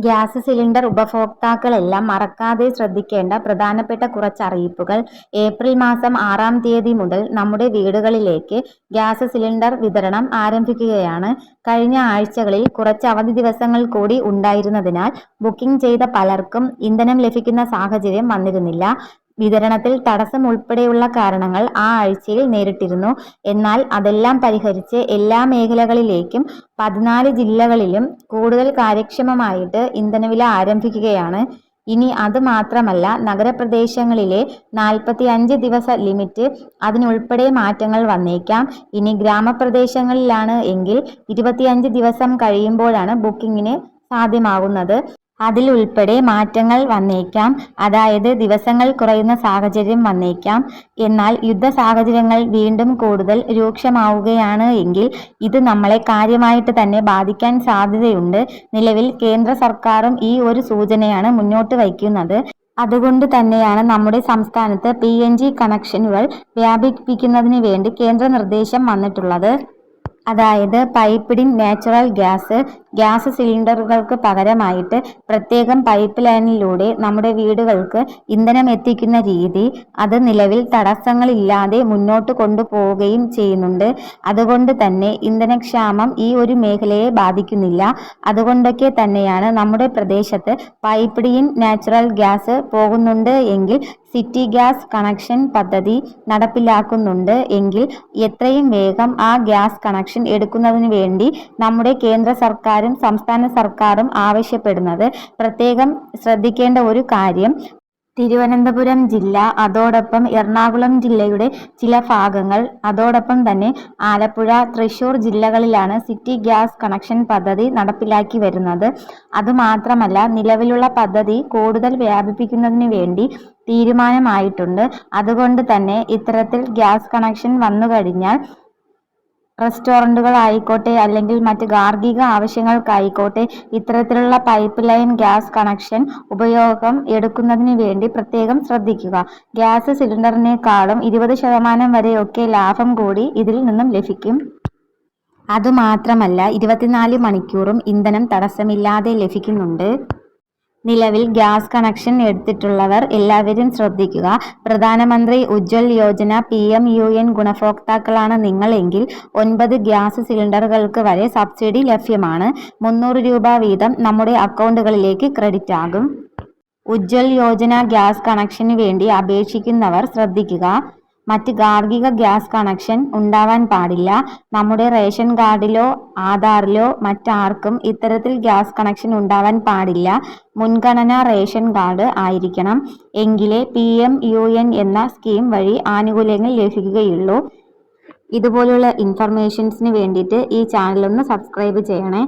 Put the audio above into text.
Gas cylinder ഉപഭോക്താക്കളെല്ലാം മറക്കാതെ ശ്രദ്ധിക്കേണ്ട പ്രധാനപ്പെട്ട കുറച്ച് അറിയിപ്പുകൾ. ഏപ്രിൽ മാസം 6-ാം തീയതി മുതൽ നമ്മുടെ വീടുകളിലേക്ക് ഗ്യാസ് സിലിണ്ടർ വിതരണം ആരംഭിക്കുകയാണ്. കഴിഞ്ഞ ആഴ്ചകളിൽ കുറച്ച് അവധി ദിവസങ്ങൾ കൂടി ഉണ്ടായിരുന്നതിനാൽ ബുക്കിംഗ് ചെയ്ത പലർക്കും ഇന്ധനം ലഭിക്കുന്ന സാഹചര്യം വന്നിരുന്നില്ല. വിതരണത്തിൽ തടസ്സം ഉൾപ്പെടെയുള്ള കാരണങ്ങൾ ആ ആഴ്ചയിൽ നേരിട്ടിരുന്നു. എന്നാൽ അതെല്ലാം പരിഹരിച്ച് എല്ലാ മേഖലകളിലേക്കും 14 ജില്ലകളിലും കൂടുതൽ കാര്യക്ഷമമായിട്ട് ഇന്ധനവില ആരംഭിക്കുകയാണ്. ഇനി അത് മാത്രമല്ല, നഗരപ്രദേശങ്ങളിലെ 45 ദിവസ ലിമിറ്റ്, അതിനുൾപ്പെടെ മാറ്റങ്ങൾ വന്നേക്കാം. ഇനി ഗ്രാമപ്രദേശങ്ങളിലാണ് എങ്കിൽ 25 ദിവസം കഴിയുമ്പോഴാണ് ബുക്കിങ്ങിന് സാധ്യമാകുന്നത്. അതിൽ ഉൾപ്പെടെ മാറ്റങ്ങൾ വന്നേക്കാം. അതായത് ദിവസങ്ങൾ കുറയുന്ന സാഹചര്യം വന്നേക്കാം. എന്നാൽ യുദ്ധ സാഹചര്യങ്ങൾ വീണ്ടും കൂടുതൽ രൂക്ഷമാവുകയാണ് എങ്കിൽ ഇത് നമ്മളെ കാര്യമായിട്ട് തന്നെ ബാധിക്കാൻ സാധ്യതയുണ്ട്. നിലവിൽ കേന്ദ്ര സർക്കാരും ഈ ഒരു സൂചനയാണ് മുന്നോട്ട് വയ്ക്കുന്നത്. അതുകൊണ്ട് തന്നെയാണ് നമ്മുടെ സംസ്ഥാനത്ത് PNG കണക്ഷനുകൾ വ്യാപിപ്പിക്കുന്നതിന് വേണ്ടി കേന്ദ്ര നിർദ്ദേശം വന്നിട്ടുള്ളത്. അതായത് പൈപ്പ്ഡ് ഇൻ നാച്ചുറൽ ഗ്യാസ് സിലിണ്ടറുകൾക്ക് പകരമായിട്ട് പ്രത്യേകം പൈപ്പ് ലൈനിലൂടെ നമ്മുടെ വീടുകൾക്ക് ഇന്ധനം എത്തിക്കുന്ന രീതി, അത് നിലവിൽ തടസ്സങ്ങളില്ലാതെ മുന്നോട്ട് കൊണ്ടുപോവുകയും ചെയ്യുന്നുണ്ട്. അതുകൊണ്ട് തന്നെ ഇന്ധനക്ഷാമം ഈ ഒരു മേഖലയെ ബാധിക്കുന്നില്ല. അതുകൊണ്ടൊക്കെ തന്നെയാണ് നമ്മുടെ പ്രദേശത്ത് പൈപ്പ്ഡ് ഇൻ നാച്ചുറൽ ഗ്യാസ് പോകുന്നുണ്ട് എങ്കിൽ സിറ്റി ഗ്യാസ് കണക്ഷൻ പദ്ധതി നടപ്പിലാക്കുന്നുണ്ട് എങ്കിൽ എത്രയും വേഗം ആ ഗ്യാസ് കണക്ഷൻ എടുക്കുന്നതിന് വേണ്ടി നമ്മുടെ കേന്ദ്ര സർക്കാരും സംസ്ഥാന സർക്കാരും ആവശ്യപ്പെടുന്നത്. പ്രത്യേകം ശ്രദ്ധിക്കേണ്ട ഒരു കാര്യം, തിരുവനന്തപുരം ജില്ല, അതോടൊപ്പം എറണാകുളം ജില്ലയുടെ ചില ഭാഗങ്ങൾ, അതോടൊപ്പം തന്നെ ആലപ്പുഴ, തൃശ്ശൂർ ജില്ലകളിലാണ് സിറ്റി ഗ്യാസ് കണക്ഷൻ പദ്ധതി നടപ്പിലാക്കി വരുന്നത്. അതുമാത്രമല്ല, നിലവിലുള്ള പദ്ധതി കൂടുതൽ വ്യാപിപ്പിക്കുന്നതിന് വേണ്ടി തീരുമാനമായിട്ടുണ്ട്. അതുകൊണ്ട് തന്നെ ഇത്തരത്തിൽ ഗ്യാസ് കണക്ഷൻ വന്നു കഴിഞ്ഞാൽ റെസ്റ്റോറൻറ്റുകൾ ആയിക്കോട്ടെ, അല്ലെങ്കിൽ മറ്റ് ഗാർഹിക ആവശ്യങ്ങൾക്കായിക്കോട്ടെ, ഇത്തരത്തിലുള്ള പൈപ്പ് ലൈൻ ഗ്യാസ് കണക്ഷൻ ഉപയോഗം എടുക്കുന്നതിന് വേണ്ടി പ്രത്യേകം ശ്രദ്ധിക്കുക. ഗ്യാസ് സിലിണ്ടറിനേക്കാളും 20% വരെയൊക്കെ ലാഭം കൂടി ഇതിൽ നിന്നും ലഭിക്കും. അതുമാത്രമല്ല, 24 മണിക്കൂറും ഇന്ധനം തടസ്സമില്ലാതെ ലഭിക്കുന്നുണ്ട്. നിലവിൽ ഗ്യാസ് കണക്ഷൻ എടുത്തിട്ടുള്ളവർ എല്ലാവരും ശ്രദ്ധിക്കുക. പ്രധാനമന്ത്രി ഉജ്ജ്വൽ യോജന PMUN ഗുണഭോക്താക്കളാണ് നിങ്ങൾ എങ്കിൽ 9 ഗ്യാസ് സിലിണ്ടറുകൾക്ക് വരെ സബ്സിഡി ലഭ്യമാണ്. 300 രൂപ വീതം നമ്മുടെ അക്കൗണ്ടുകളിലേക്ക് ക്രെഡിറ്റ് ആകും. ഉജ്ജ്വൽ യോജന ഗ്യാസ് കണക്ഷന് വേണ്ടി അപേക്ഷിക്കുന്നവർ ശ്രദ്ധിക്കുക. മറ്റ് ഗാർഹിക ഗ്യാസ് കണക്ഷൻ ഉണ്ടാവാൻ പാടില്ല. നമ്മുടെ റേഷൻ കാർഡിലോ ആധാറിലോ മറ്റാർക്കും ഇത്തരത്തിൽ ഗ്യാസ് കണക്ഷൻ ഉണ്ടാവാൻ പാടില്ല. മുൻഗണന റേഷൻ കാർഡ് ആയിരിക്കണം. എങ്കിലേ PMUN എന്ന സ്കീം വഴി ആനുകൂല്യങ്ങൾ ലഭിക്കുകയുള്ളൂ. ഇതുപോലുള്ള ഇൻഫർമേഷൻസിന് വേണ്ടിയിട്ട് ഈ ചാനലൊന്ന് സബ്സ്ക്രൈബ് ചെയ്യണേ.